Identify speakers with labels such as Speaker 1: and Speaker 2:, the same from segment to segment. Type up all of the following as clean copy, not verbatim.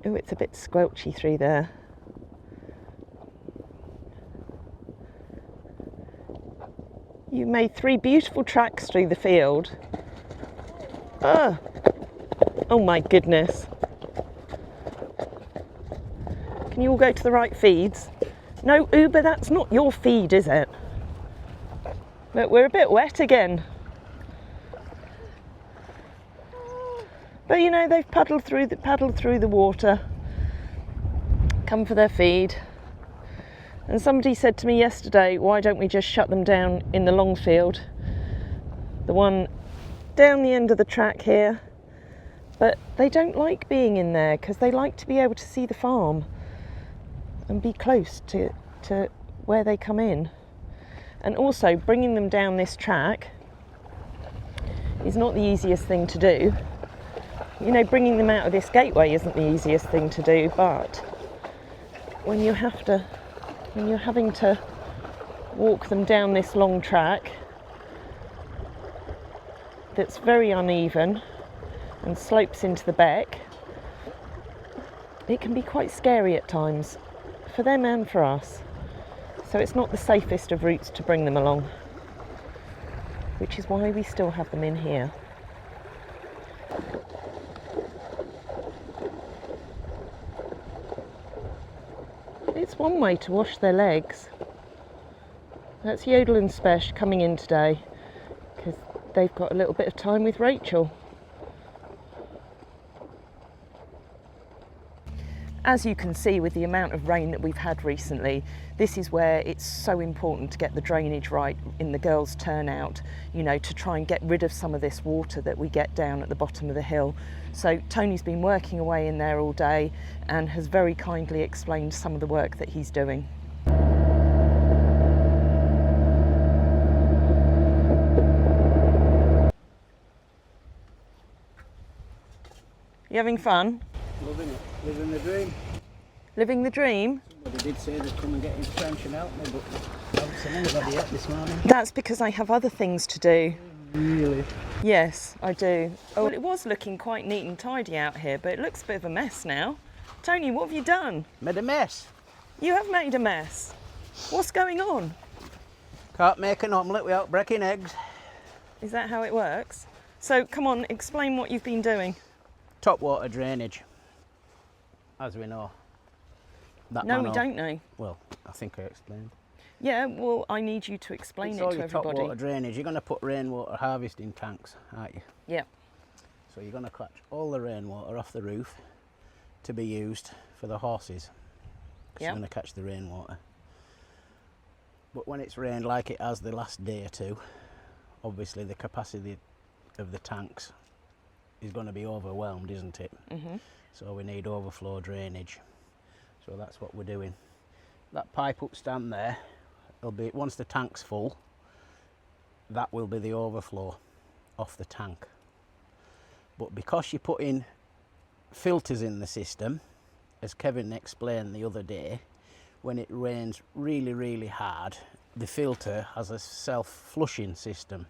Speaker 1: Oh, it's a bit squelchy through there. You made 3 beautiful tracks through the field. Oh, oh my goodness. Can you all go to the right feeds? No, Uber, that's not your feed, is it? Look, we're a bit wet again. But you know, they've paddled through the water, come for their feed. And somebody said to me yesterday, why don't we just shut them down in the long field? The one down the end of the track here. But they don't like being in there because they like to be able to see the farm and be close to where they come in. And also bringing them down this track is not the easiest thing to do. You know, bringing them out of this gateway isn't the easiest thing to do, but when you're having to walk them down this long track that's very uneven and slopes into the beck, it can be quite scary at times for them and for us. So it's not the safest of routes to bring them along, which is why we still have them in here. It's one way to wash their legs. That's Yodel and Spesh coming in today because they've got a little bit of time with Rachel. As you can see, with the amount of rain that we've had recently, this is where it's so important to get the drainage right in the girls' turnout, you know, to try and get rid of some of this water that we get down at the bottom of the hill. So Tony's been working away in there all day and has very kindly explained some of the work that he's doing. You having fun?
Speaker 2: Loving it. Living the dream.
Speaker 1: Living the dream?
Speaker 2: Somebody did say they'd come and get his trench and help me, but I haven't seen anybody yet this morning.
Speaker 1: That's because I have other things to do.
Speaker 2: Really?
Speaker 1: Yes, I do. Oh, well, it was looking quite neat and tidy out here, but it looks a bit of a mess now. Tony, what have you done?
Speaker 2: Made a mess.
Speaker 1: You have made a mess. What's going on?
Speaker 2: Can't make an omelette without breaking eggs.
Speaker 1: Is that how it works? So, come on, explain what you've been doing.
Speaker 2: Top water drainage, as we know.
Speaker 1: No, we don't know.
Speaker 2: Well, I think I explained.
Speaker 1: Yeah, well, I need you to explain it to everybody.
Speaker 2: Top water drainage. You're going to put rainwater harvesting tanks, aren't you?
Speaker 1: Yeah.
Speaker 2: So you're going to catch all the rainwater off the roof to be used for the horses. Because you're going to catch the rainwater. But when it's rained like it has the last day or two, obviously the capacity of the tanks is going to be overwhelmed, isn't it? Mm-hmm. So we need overflow drainage. So that's what we're doing. That pipe up stand there, it'll be, once the tank's full, that will be the overflow off the tank. But because you put in filters in the system, as Kevin explained the other day, when it rains really, really hard, the filter has a self-flushing system.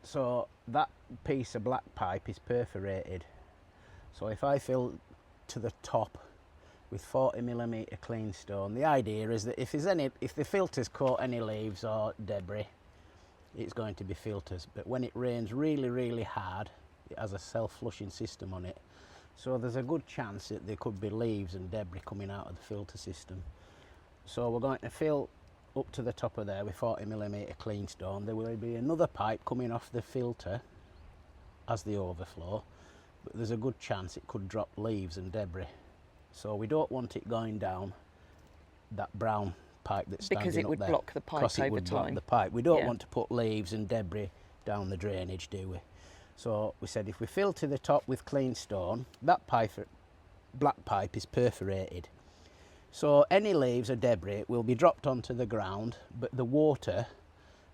Speaker 2: So that piece of black pipe is perforated. So if I fill to the top with 40mm clean stone, the idea is that if the filter's caught any leaves or debris, it's going to be filters. But when it rains really, really hard, it has a self-flushing system on it. So there's a good chance that there could be leaves and debris coming out of the filter system. So we're going to fill up to the top of there with 40mm clean stone. There will be another pipe coming off the filter as the overflow, but there's a good chance it could drop leaves and debris. So we don't want it going down that brown pipe that's standing up there.
Speaker 1: Because it would block the pipe over time.
Speaker 2: Because it would block the pipe. We don't want to put leaves and debris down the drainage, do we? So we said if we fill to the top with clean stone, that pipe, black pipe, is perforated. So any leaves or debris will be dropped onto the ground, but the water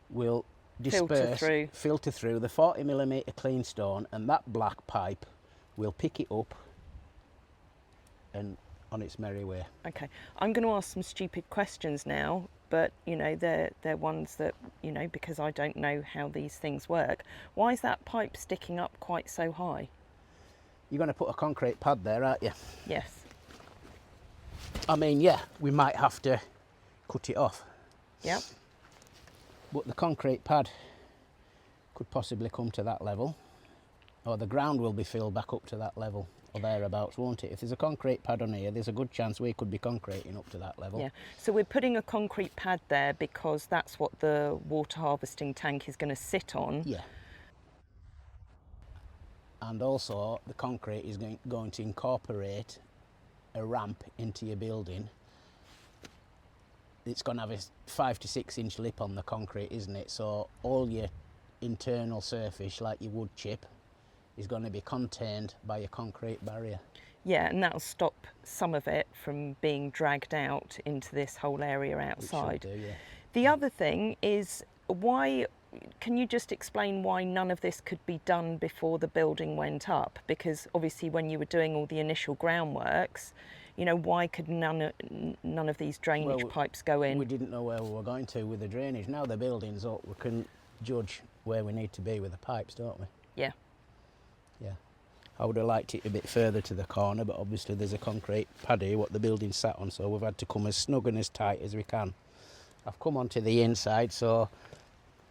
Speaker 2: will disperse, filter through the 40mm clean stone, and that black pipe will pick it up and on its merry way.
Speaker 1: Okay, I'm going to ask some stupid questions now, but you know, they're ones that, you know, because I don't know how these things work. Why is that pipe sticking up quite so high?
Speaker 2: you're going to put a concrete pad there, aren't you?
Speaker 1: Yes.
Speaker 2: I mean, yeah, we might have to cut it off.
Speaker 1: Yep.
Speaker 2: But the concrete pad could possibly come to that level, or the ground will be filled back up to that level or thereabouts, won't it? If there's a concrete pad on here, there's a good chance we could be concreting up to that level.
Speaker 1: Yeah, so we're putting a concrete pad there because that's what the water harvesting tank is going to sit on.
Speaker 2: Yeah. And also the concrete is going to incorporate a ramp into your building. It's going to have a 5 to 6 inch lip on the concrete, isn't it? So all your internal surface, like your wood chip, is going to be contained by a concrete barrier.
Speaker 1: Yeah, and that'll stop some of it from being dragged out into this whole area outside.
Speaker 2: It should do, yeah.
Speaker 1: The other thing is, why, can you just explain why none of this could be done before the building went up? Because obviously when you were doing all the initial groundworks, you know, why could none of these drainage pipes go in?
Speaker 2: We didn't know where we were going to with the drainage. Now the building's up, we can judge where we need to be with the pipes, don't we?
Speaker 1: Yeah.
Speaker 2: Yeah. I would have liked it a bit further to the corner, but obviously there's a concrete pad here what the building's sat on, so we've had to come as snug and as tight as we can. I've come onto the inside, so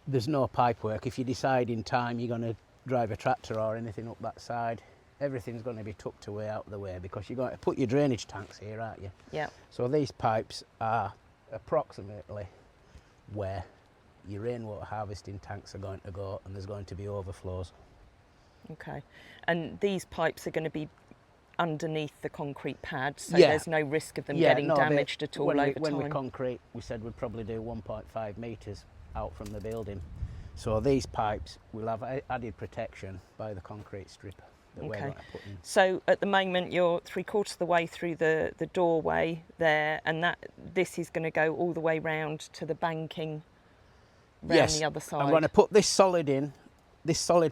Speaker 2: there's no pipe work. If you decide in time you're going to drive a tractor or anything up that side, everything's going to be tucked away out of the way, because you're going to put your drainage tanks here, aren't you?
Speaker 1: Yeah.
Speaker 2: So these pipes are approximately where your rainwater harvesting tanks are going to go, and there's going to be overflows.
Speaker 1: Okay. And these pipes are going to be underneath the concrete pad, so
Speaker 2: Yeah.
Speaker 1: there's no risk of them getting damaged at all over time?
Speaker 2: When we concrete, we said we'd probably do 1.5 metres out from the building. So these pipes will have added protection by the concrete strip that we're going to put in.
Speaker 1: So at the moment you're 3/4 of the way through the doorway there, and this is going to go all the way round to the banking round the other side.
Speaker 2: I'm going to put this solid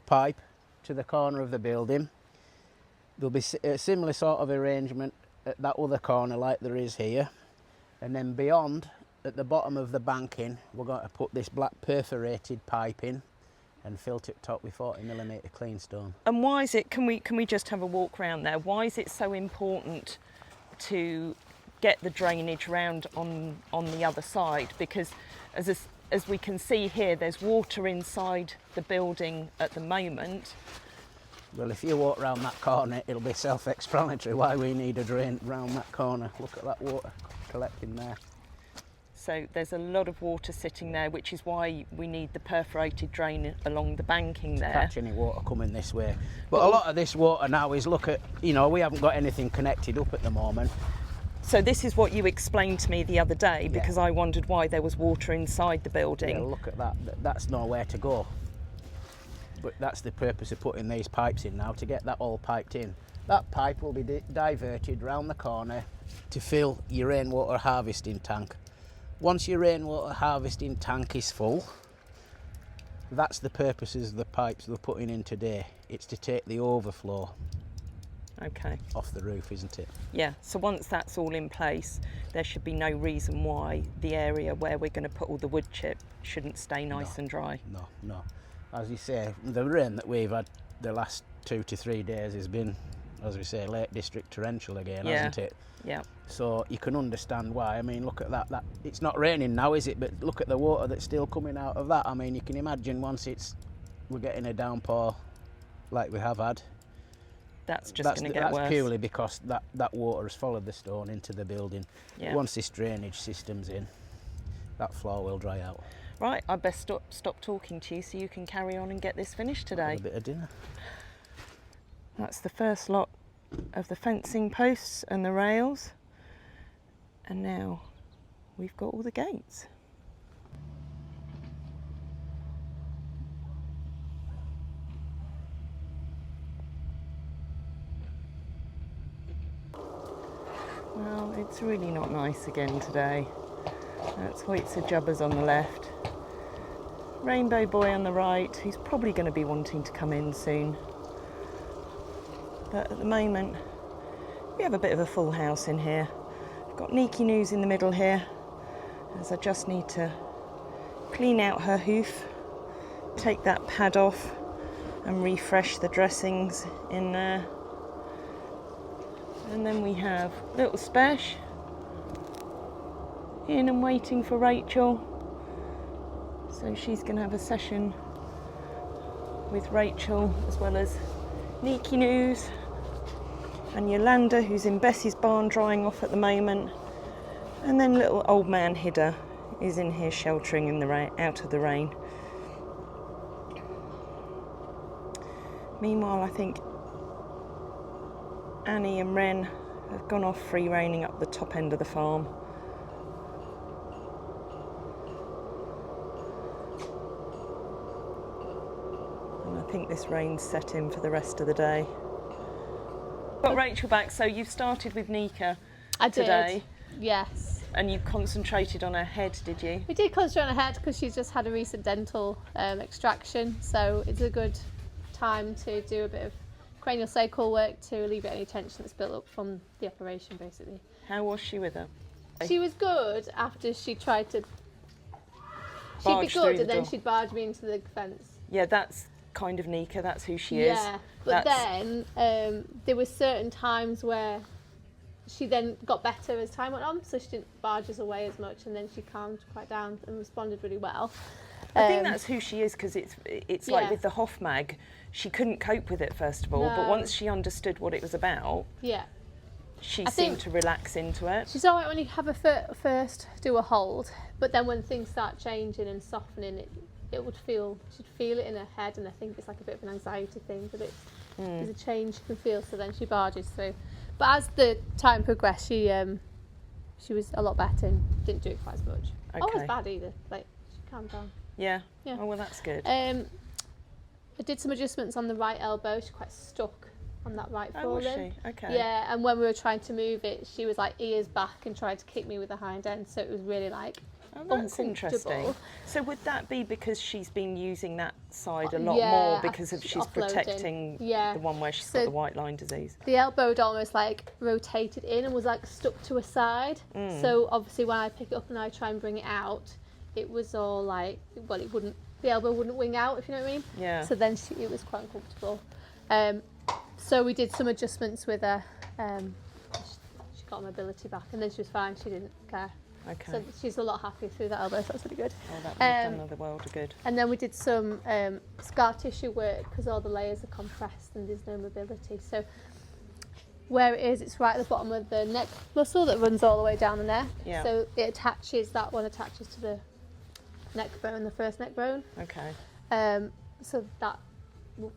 Speaker 2: pipe to the corner of the building. There'll be a similar sort of arrangement at that other corner like there is here, and then beyond, at the bottom of the banking, we're going to put this black perforated pipe in and filter it top with 40mm clean stone.
Speaker 1: And why is it, can we just have a walk around there, why is it so important to get the drainage round on the other side? Because as we can see here, there's water inside the building at the moment.
Speaker 2: Well, if you walk round that corner, it'll be self-explanatory why we need a drain round that corner. Look at that water collecting there.
Speaker 1: So there's a lot of water sitting there, which is why we need the perforated drain along the banking there.
Speaker 2: Catch any water coming this way. But a lot of this water now is, look at, you know, we haven't got anything connected up at the moment.
Speaker 1: So this is what you explained to me the other day, because I wondered why there was water inside the building.
Speaker 2: Yeah, look at that. That's nowhere to go. But that's the purpose of putting these pipes in now, to get that all piped in. That pipe will be diverted round the corner to fill your rainwater harvesting tank. Once your rainwater harvesting tank is full, that's the purposes of the pipes we're putting in today. It's to take the overflow off the roof, isn't it?
Speaker 1: Yeah, so once that's all in place, there should be no reason why the area where we're going to put all the wood chip shouldn't stay nice and dry.
Speaker 2: No. As you say, the rain that we've had the last 2 to 3 days has been, as we say, Lake District torrential again, hasn't it?
Speaker 1: Yeah.
Speaker 2: So you can understand why. I mean, look at that. It's not raining now, is it? But look at the water that's still coming out of that. I mean, you can imagine once we're getting a downpour like we have had.
Speaker 1: That's just going to get worse.
Speaker 2: That's purely because that water has followed the stone into the building.
Speaker 1: Yeah.
Speaker 2: Once this drainage system's in, that floor will dry out.
Speaker 1: Right, I best stop talking to you so you can carry on and get this finished today.
Speaker 2: A bit of dinner.
Speaker 1: That's the first lot of the fencing posts and the rails, and now we've got all the gates. Well, it's really not nice again today. That's Hoyt's Jubbers on the left, Rainbow Boy on the right, who's probably going to be wanting to come in soon. But at the moment, we have a bit of a full house in here. I've got Neeky News in the middle here, as I just need to clean out her hoof, take that pad off and refresh the dressings in there. And then we have little Spesh in and waiting for Rachel. So she's going to have a session with Rachel, as well as Niki News and Yolanda, who's in Bessie's barn drying off at the moment. And then little old man Hidda is in here sheltering in the rain, out of the rain. Meanwhile, I think Annie and Ren have gone off free reining up the top end of the farm. And I think this rain's set in for the rest of the day. Got Rachel back, so you've started with Nika today.
Speaker 3: Yes.
Speaker 1: And you concentrated on her head, did you?
Speaker 3: We did concentrate on her head because she's just had a recent dental extraction, so it's a good time to do a bit of cranial sacral work to alleviate any tension that's built up from the operation, basically.
Speaker 1: How was she with her?
Speaker 3: She was good after she tried to... She'd
Speaker 1: Barge
Speaker 3: be
Speaker 1: through
Speaker 3: good
Speaker 1: the
Speaker 3: and then
Speaker 1: door.
Speaker 3: she'd barge me into the fence.
Speaker 1: Yeah, that's kind of Nika, that's who she is.
Speaker 3: Yeah, but then there were certain times where she then got better as time went on, so she didn't barge us away as much, and then she calmed quite down and responded really well.
Speaker 1: I think that's who she is, because it's like
Speaker 3: Yeah.
Speaker 1: with the Hoffmag, she couldn't cope with it first of all, but
Speaker 3: No.
Speaker 1: once she understood what it was about,
Speaker 3: Yeah.
Speaker 1: she
Speaker 3: I
Speaker 1: seemed
Speaker 3: think
Speaker 1: to relax into it.
Speaker 3: She's alright when you have her first do a hold, but then when things start changing and softening, it would she'd feel it in her head, and I think it's like a bit of an anxiety thing, but there's a change she can feel, so then she barges through. But as the time progressed, she was a lot better and didn't do it quite as much.
Speaker 1: Okay.
Speaker 3: Not as bad either, like she calmed down.
Speaker 1: Yeah?
Speaker 3: Yeah.
Speaker 1: Oh, well, that's good.
Speaker 3: I did some adjustments on the right elbow. She's quite stuck on that right
Speaker 1: Oh, was
Speaker 3: forelimb.
Speaker 1: she? Okay.
Speaker 3: Yeah, and when we were trying to move it, she was like ears back and tried to kick me with the hind end, so it was really like
Speaker 1: Oh, that's interesting.
Speaker 3: uncomfortable.
Speaker 1: So would that be because she's been using that side a lot
Speaker 3: Yeah,
Speaker 1: more because of
Speaker 3: she's
Speaker 1: she's
Speaker 3: offloading.
Speaker 1: protecting
Speaker 3: Yeah.
Speaker 1: the one where she's
Speaker 3: So
Speaker 1: got the white line disease?
Speaker 3: The elbow had almost like rotated in and was like stuck to a side. So obviously when I pick it up and I try and bring it out, it was all like, well, the elbow wouldn't wing out, if you know what I mean.
Speaker 1: Yeah.
Speaker 3: So then it was quite uncomfortable. So we did some adjustments with her. She got her mobility back, and then she was fine. She didn't care.
Speaker 1: Okay.
Speaker 3: So she's a lot happier through that elbow, so that's really good.
Speaker 1: Oh, that would have done her the world of good.
Speaker 3: And then we did some scar tissue work because all the layers are compressed and there's no mobility. So where it is, it's right at the bottom of the neck muscle that runs all the way down the neck.
Speaker 1: Yeah.
Speaker 3: So that one attaches to the neck bone, the first neck bone.
Speaker 1: Okay.
Speaker 3: So that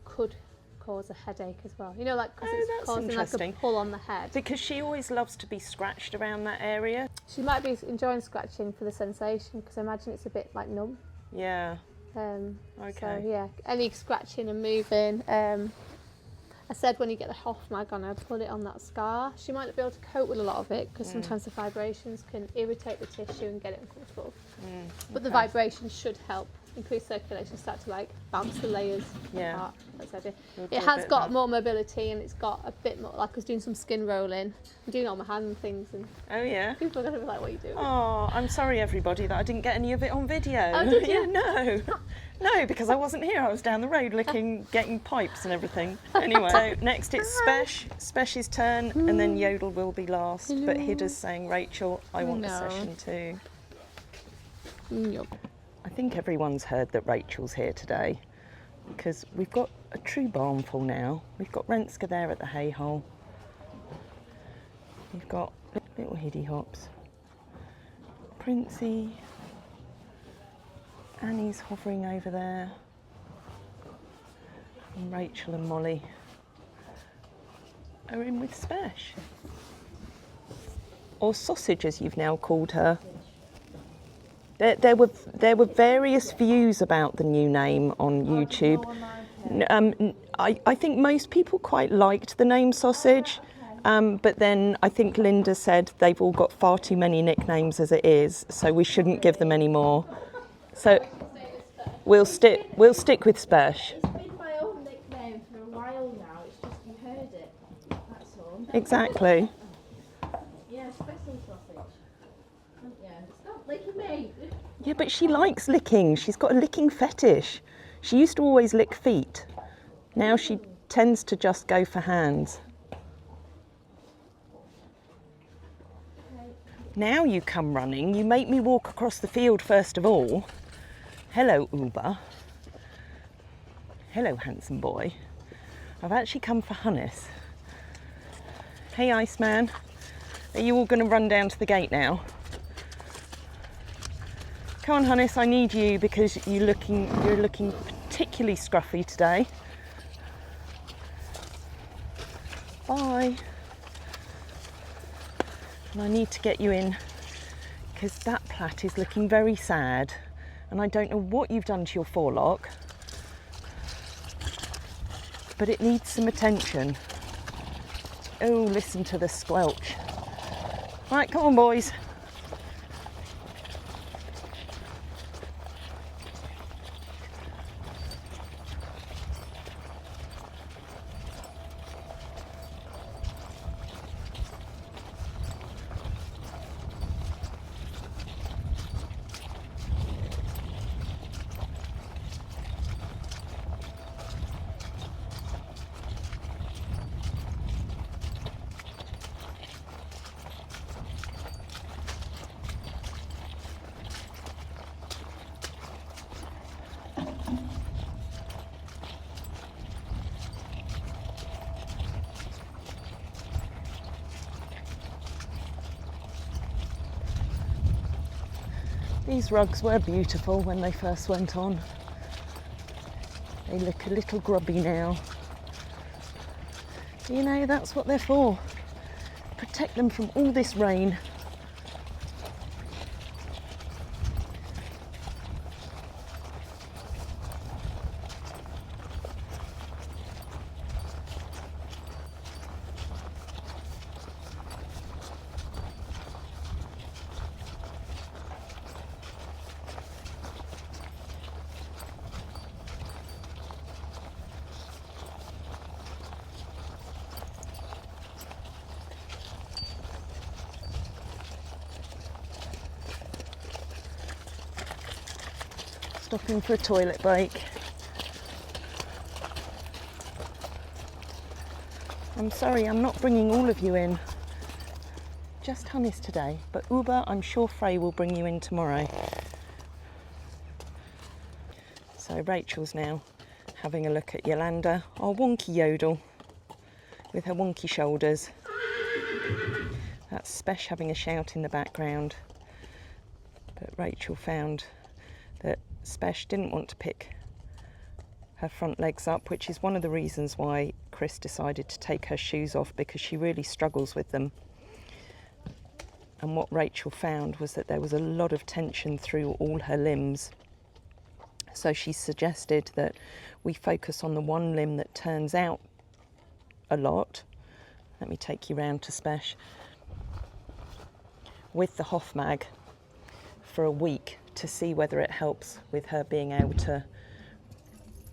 Speaker 3: could cause a headache as well. You know, like because
Speaker 1: Oh,
Speaker 3: it's
Speaker 1: that's
Speaker 3: causing like
Speaker 1: interesting.
Speaker 3: a pull on the head.
Speaker 1: Because she always loves to be scratched around that area.
Speaker 3: She might be enjoying scratching for the sensation because I imagine it's a bit like numb.
Speaker 1: Yeah.
Speaker 3: Okay.
Speaker 1: Okay.
Speaker 3: So yeah, any scratching and moving. I said when you get the Hoffmag on her, put it on that scar. She might not be able to cope with a lot of it because sometimes the vibrations can irritate the tissue and get it uncomfortable. But the vibrations should help increase circulation, start to like bounce the layers
Speaker 1: Yeah.
Speaker 3: apart. That's the idea.
Speaker 1: We'll do
Speaker 3: It
Speaker 1: a
Speaker 3: has
Speaker 1: bit of
Speaker 3: got
Speaker 1: that.
Speaker 3: more mobility and it's got a bit more, like I was doing some skin rolling. I'm doing it on my hand and things, and
Speaker 1: Oh, yeah.
Speaker 3: people are going to be like, what are you doing?
Speaker 1: Oh, I'm sorry, everybody, that I didn't get any of it on video.
Speaker 3: Oh, did you?
Speaker 1: No. No, because I wasn't here. I was down the road getting pipes and everything. Anyway, so next it's Spesh's turn, and then Yodel will be last. But Hidda's saying, Rachel, I want a
Speaker 3: No.
Speaker 1: session too.
Speaker 3: Yup.
Speaker 1: I think everyone's heard that Rachel's here today, because we've got a true barnful now. We've got Renska there at the hay hole. We've got little Hiddy Hops, Princey, Annie's hovering over there, and Rachel and Molly are in with Spesh. Or Sausage, as you've now called her. There were various views about the new name on YouTube. I think most people quite liked the name Sausage, but then I think Linda said they've all got far too many nicknames as it is, so we shouldn't give them any more. So we'll stick with Spesh.
Speaker 4: It's been my own nickname for a while now, it's just you heard it, that's all.
Speaker 1: Exactly.
Speaker 4: Yeah, special sausage. Yeah, stop licking me.
Speaker 1: Yeah, but she likes licking. She's got a licking fetish. She used to always lick feet. Now she tends to just go for hands. Now you come running, you make me walk across the field first of all. Hello, Uber. Hello, handsome boy. I've actually come for Hannes. Hey, Iceman. Are you all going to run down to the gate now? Come on, Hannes, I need you because you're looking particularly scruffy today. Bye. And I need to get you in because that plait is looking very sad and I don't know what you've done to your forelock, but it needs some attention. Oh, listen to the squelch. Right, come on, boys. These rugs were beautiful when they first went on. They look a little grubby now. You know, that's what they're for. Protect them from all this rain. Stopping for a toilet break. I'm sorry, I'm not bringing all of you in. Just Hannes today, but Uber, I'm sure Frey will bring you in tomorrow. So Rachel's now having a look at Yolanda, our wonky yodel, with her wonky shoulders. That's Spesh having a shout in the background. But Rachel found that Spesh didn't want to pick her front legs up, which is one of the reasons why Chris decided to take her shoes off, because she really struggles with them. And what Rachel found was that there was a lot of tension through all her limbs. So she suggested that we focus on the one limb that turns out a lot. Let me take you round to Spesh. With the Hofmag for a week, to see whether it helps with her being able to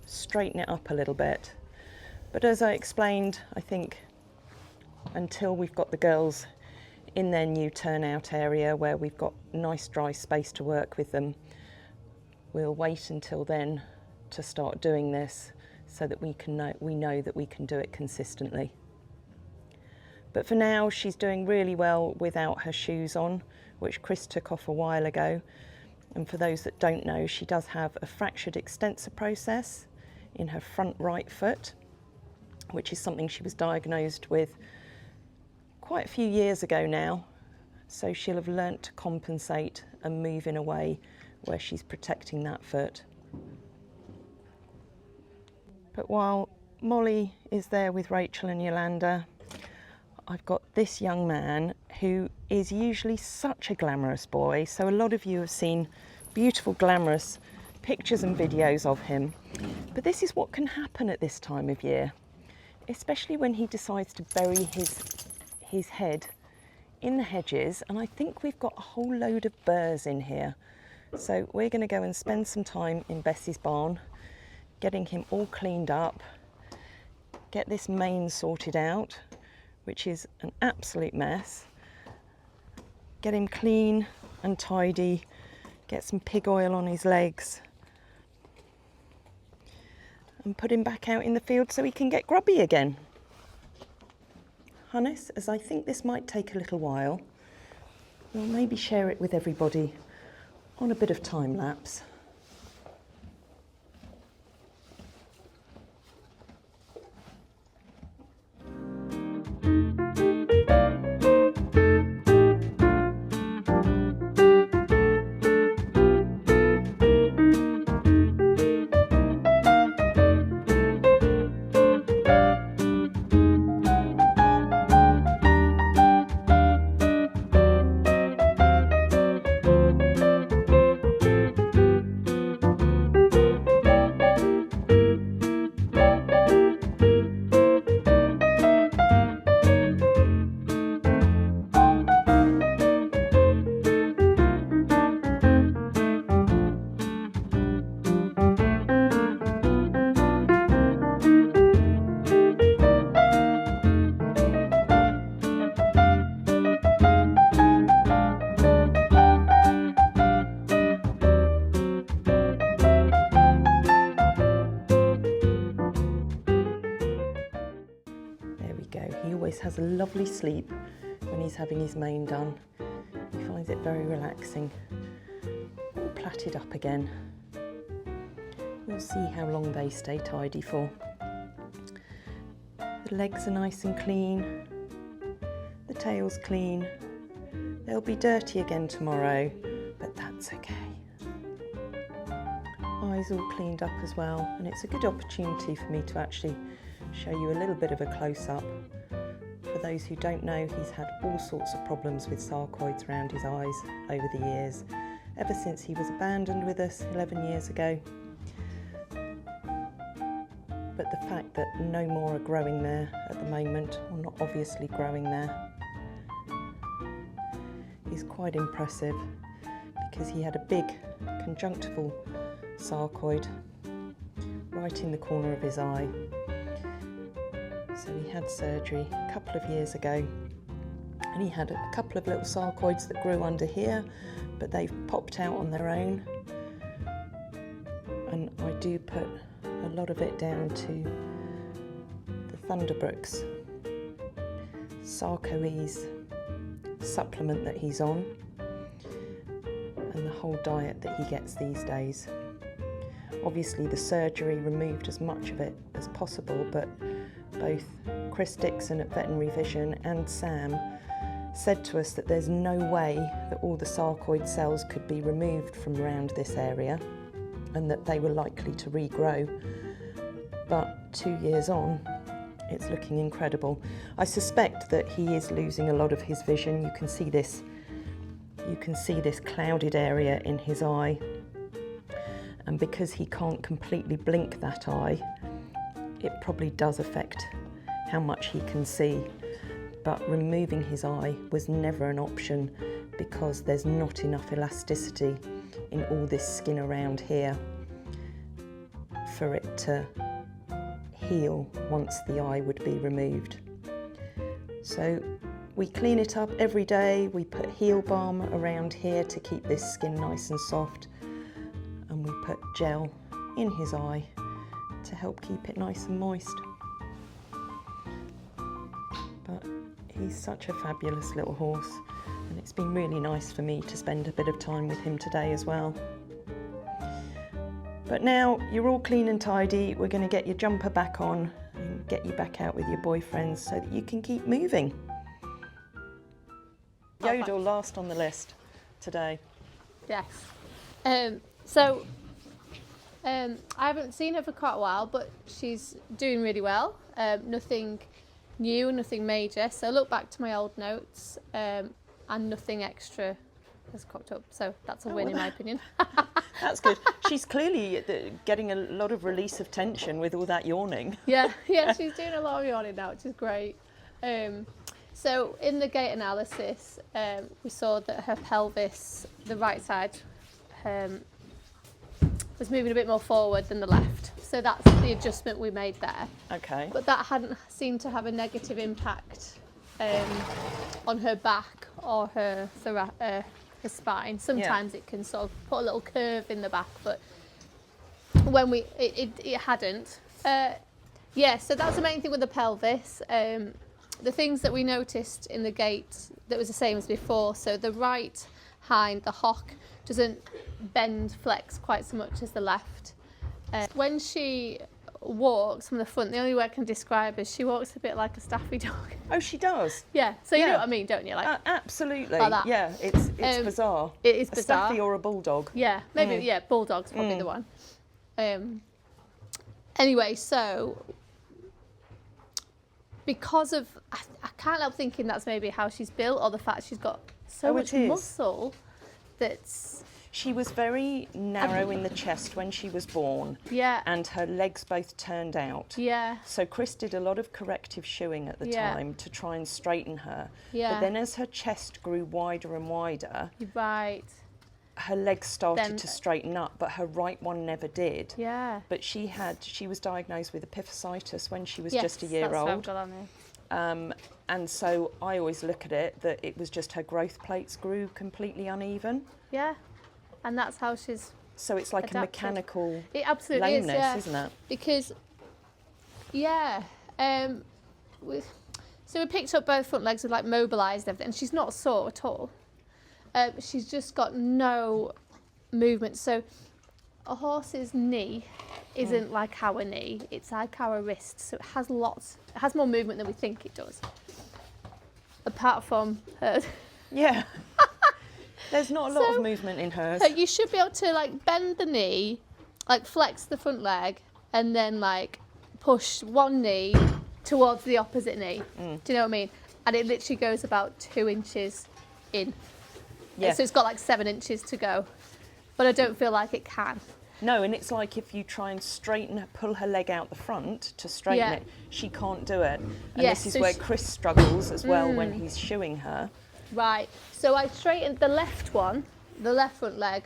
Speaker 1: straighten it up a little bit. But as I explained, I think until we've got the girls in their new turnout area where we've got nice dry space to work with them, we'll wait until then to start doing this so that we know that we can do it consistently. But for now, she's doing really well without her shoes on, which Chris took off a while ago. And for those that don't know, she does have a fractured extensor process in her front right foot, which is something she was diagnosed with quite a few years ago now. So she'll have learnt to compensate and move in a way where she's protecting that foot. But while Molly is there with Rachel and Yolanda, I've got this young man who is usually such a glamorous boy. So a lot of you have seen beautiful glamorous pictures and videos of him. But this is what can happen at this time of year, especially when he decides to bury his head in the hedges. And I think we've got a whole load of burrs in here. So we're going to go and spend some time in Bessie's barn, getting him all cleaned up, get this mane sorted out, which is an absolute mess. Get him clean and tidy, get some pig oil on his legs, and put him back out in the field so he can get grubby again. Hannes, as I think this might take a little while, we'll maybe share it with everybody on a bit of time lapse. He always has a lovely sleep when he's having his mane done. He finds it very relaxing. All plaited up again. We'll see how long they stay tidy for. The legs are nice and clean. The tail's clean. They'll be dirty again tomorrow, but that's okay. Eyes all cleaned up as well, and it's a good opportunity for me to actually show you a little bit of a close-up. For those who don't know, he's had all sorts of problems with sarcoids around his eyes over the years, ever since he was abandoned with us 11 years ago. But the fact that no more are growing there at the moment, or not obviously growing there, is quite impressive, because he had a big conjunctival sarcoid right in the corner of his eye. So he had surgery a couple of years ago, and he had a couple of little sarcoids that grew under here, but they've popped out on their own. And I do put a lot of it down to the Thunderbrooks Sarcoid supplement that he's on, and the whole diet that he gets these days. Obviously the surgery removed as much of it as possible, but both Chris Dixon at Veterinary Vision and Sam said to us that there's no way that all the sarcoid cells could be removed from around this area, and that they were likely to regrow. But 2 years on, it's looking incredible. I suspect that he is losing a lot of his vision. You can see this clouded area in his eye, and because he can't completely blink that eye, it probably does affect how much he can see. But removing his eye was never an option, because there's not enough elasticity in all this skin around here for it to heal once the eye would be removed. So we clean it up every day. We put heel balm around here to keep this skin nice and soft, and we put gel in his eye to help keep it nice and moist. But he's such a fabulous little horse, and it's been really nice for me to spend a bit of time with him today as well. But now you're all clean and tidy, we're going to get your jumper back on and get you back out with your boyfriends so that you can keep moving. Yodel last on the list today.
Speaker 3: Yes. I haven't seen her for quite a while, but she's doing really well. Nothing new, nothing major. So look back to my old notes, and nothing extra has cropped up. So that's a win in my opinion.
Speaker 1: That's good. She's clearly getting a lot of release of tension with all that yawning.
Speaker 3: Yeah, she's doing a lot of yawning now, which is great. So in the gait analysis, we saw that her pelvis, the right side, was moving a bit more forward than the left. So that's the adjustment we made there. Okay. But that hadn't seemed to have a negative impact on her back or her spine. Sometimes it can sort of put a little curve in the back, but when it hadn't. So that's the main thing with the pelvis. the things that we noticed in the gait that was the same as before. So the right hind, the hock, doesn't bend, flex quite so much as the left. When she walks from the front, the only way I can describe is she walks a bit like a staffy dog.
Speaker 1: Oh, she does?
Speaker 3: Yeah, so you
Speaker 1: Yeah.
Speaker 3: know what I mean, don't you? Like
Speaker 1: Absolutely.
Speaker 3: like that.
Speaker 1: Yeah, it's bizarre.
Speaker 3: It is
Speaker 1: A
Speaker 3: bizarre.
Speaker 1: staffy or a bulldog.
Speaker 3: Yeah, maybe, yeah, bulldog's probably the one. Anyway, so because of, I can't help thinking that's maybe how she's built, or the fact she's got so much muscle that's...
Speaker 1: She was very narrow in the chest when she was born.
Speaker 3: Yeah.
Speaker 1: And her legs both turned out.
Speaker 3: Yeah.
Speaker 1: So Chris did a lot of corrective shoeing at the time to try and straighten her.
Speaker 3: Yeah.
Speaker 1: But then as her chest grew wider and wider,
Speaker 3: You're right.
Speaker 1: her legs started to straighten up, but her right one never did.
Speaker 3: Yeah.
Speaker 1: But she was diagnosed with epiphysitis when she was
Speaker 3: Yes,
Speaker 1: just a year
Speaker 3: that's what I've
Speaker 1: old.
Speaker 3: got on there.
Speaker 1: And so I always look at it that it was just her growth plates grew completely uneven.
Speaker 3: Yeah. And that's how she's
Speaker 1: So it's like
Speaker 3: adapted.
Speaker 1: a mechanical
Speaker 3: It absolutely
Speaker 1: lameness,
Speaker 3: is, yeah.
Speaker 1: isn't it?
Speaker 3: Because, yeah, so we picked up both front legs with like mobilised everything, and she's not sore at all. She's just got no movement. So a horse's knee isn't like our knee; it's like our wrist. So it has more movement than we think it does. Apart from her.
Speaker 1: Yeah. There's not a lot of movement in hers.
Speaker 3: You should be able to like bend the knee, like flex the front leg, and then like push one knee towards the opposite knee. Do you know what I mean? And it literally goes about 2 inches in.
Speaker 1: Yeah.
Speaker 3: So it's got like 7 inches to go. But I don't feel like it can.
Speaker 1: No, and it's like if you try and pull her leg out the front to straighten it, she can't do it. And
Speaker 3: Yes,
Speaker 1: this is
Speaker 3: so
Speaker 1: where Chris struggles as well when he's shoeing her.
Speaker 3: Right. So I straightened the left one, the left front leg.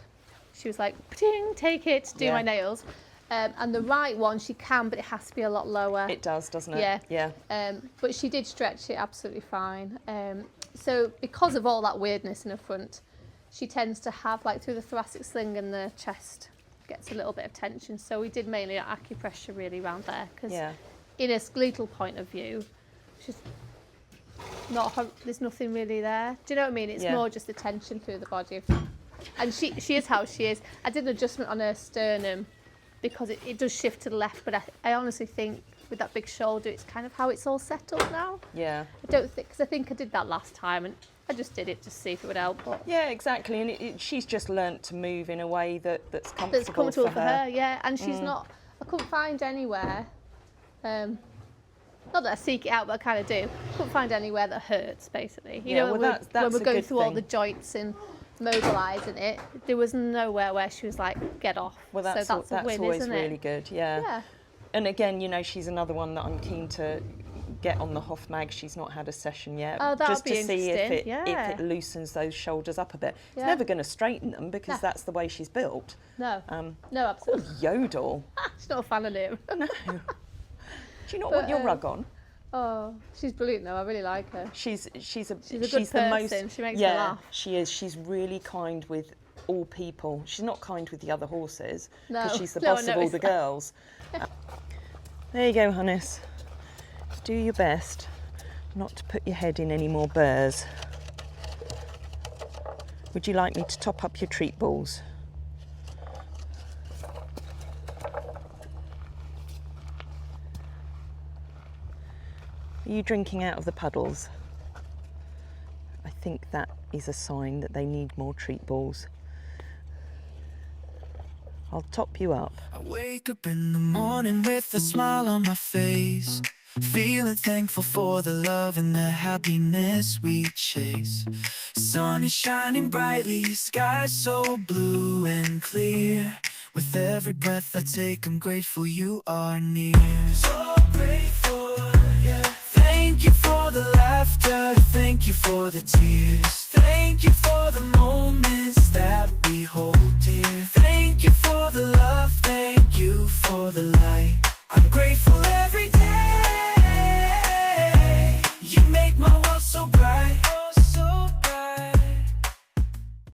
Speaker 3: She was like, "Ding, take it, do my nails." And the right one, she can, but it has to be a lot lower.
Speaker 1: It does, doesn't it?
Speaker 3: Yeah.
Speaker 1: Yeah.
Speaker 3: But she did stretch it absolutely fine. So because of all that weirdness in her front, she tends to have, like, through the thoracic sling and the chest, gets a little bit of tension. So we did mainly acupressure really around there, because in a skeletal point of view, she's there's nothing really there. Do you know what I mean? It's more just the tension through the body. And she is how she is. I did an adjustment on her sternum because it does shift to the left, but I honestly think with that big shoulder, it's kind of how it's all settled now.
Speaker 1: Yeah.
Speaker 3: Because I think I did that last time, and I just did it to see if it would help. But
Speaker 1: Yeah, exactly. And she's just learnt to move in a way that's comfortable,
Speaker 3: that's comfortable for her. Yeah. And she's
Speaker 1: Mm.
Speaker 3: not. I couldn't find anywhere. Not that I seek it out, but I kind of do. Couldn't find anywhere that hurts, basically. You know,
Speaker 1: that's
Speaker 3: when we're
Speaker 1: a
Speaker 3: going
Speaker 1: good
Speaker 3: through all
Speaker 1: thing.
Speaker 3: the joints and mobilising it, there was nowhere where she was like, get off.
Speaker 1: Well, that's
Speaker 3: so that's a win,
Speaker 1: always
Speaker 3: isn't
Speaker 1: really
Speaker 3: it?
Speaker 1: good. Yeah.
Speaker 3: Yeah.
Speaker 1: And again, you know, she's another one that I'm keen to get on the Hoff mag. She's not had a session yet.
Speaker 3: Oh, that'll
Speaker 1: just
Speaker 3: be
Speaker 1: to see if
Speaker 3: interesting.
Speaker 1: it loosens those shoulders up a bit. It's
Speaker 3: Yeah.
Speaker 1: never going to straighten them because
Speaker 3: No.
Speaker 1: that's the way she's built.
Speaker 3: No.
Speaker 1: Um,
Speaker 3: No, absolutely.
Speaker 1: Yodel.
Speaker 3: She's not a fan of him.
Speaker 1: No. Do you not
Speaker 3: But,
Speaker 1: want your rug on?
Speaker 3: Oh, she's brilliant though. I really like her.
Speaker 1: She's
Speaker 3: a good
Speaker 1: the most.
Speaker 3: person. She makes me laugh.
Speaker 1: She is. She's really kind with all people. She's not kind with the other horses because
Speaker 3: No.
Speaker 1: she's the
Speaker 3: No, I
Speaker 1: boss of all
Speaker 3: noticed
Speaker 1: the
Speaker 3: that.
Speaker 1: girls. There you go, Hannes. Do your best not to put your head in any more burrs. Would you like me to top up your treat balls? Are you drinking out of the puddles? I think that is a sign that they need more treat balls. I'll top you up.
Speaker 5: I wake up in the morning with a smile on my face, feeling thankful for the love and the happiness we chase. Sun is shining brightly, sky so blue and clear. With every breath I take, I'm grateful you are near. So grateful, yeah. Thank you for the laughter, thank you for the tears, thank you for the moments that we hold